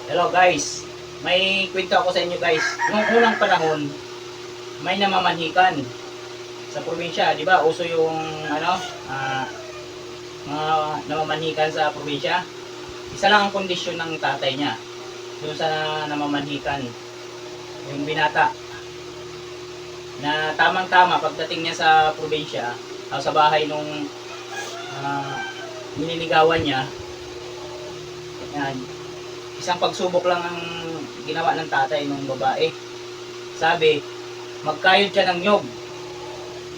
Hello guys, may kwento ako sa inyo guys. Noong unang panahon, may namamanhikan sa probinsya, di ba? Uso yung mga namamanhikan sa probinsya. Isa lang ang kondisyon ng tatay niya doon sa namamanhikan, yung binata. Na tamang-tama pagdating niya sa probinsya, o sa bahay nung nililigawan niya, yan, isang pagsubok lang ang ginawa ng tatay ng babae. Sabi, magkayod ka ng nyog.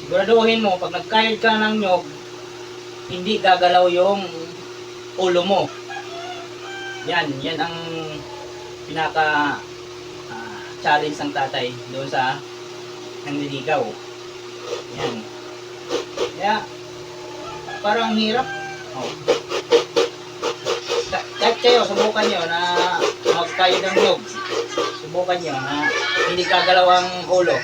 Siguraduhin mo, pag nagkayod ka ng nyog, hindi gagalaw yung ulo mo. Yan ang pinaka challenge ng tatay doon sa nangliligaw. Yan. Kaya, parang hirap. Oh. Kahit kayo, subukan nyo na magkayod ng nyog. Subukan nyo na hindi gagalaw ang ulo.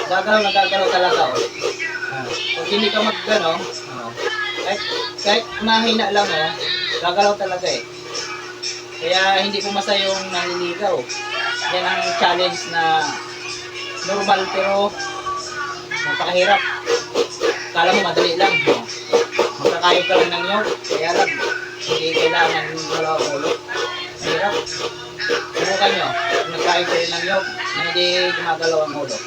Gagalaw talaga. Oh. Pag hindi ka maggano, kahit mahina lang, gagalaw talaga eh. Kaya hindi pumasa yung nanliligaw. Yan ang challenge na normal pero napakahirap. Kala mo madali lang. Magkakayod ka lang ng nyog, kaya lang hindi kailangan galaw ang ulo. Mahirap. Subukan nyo, kung nagkayod kayo ng nyog, na hindi gumagalaw ang ulo.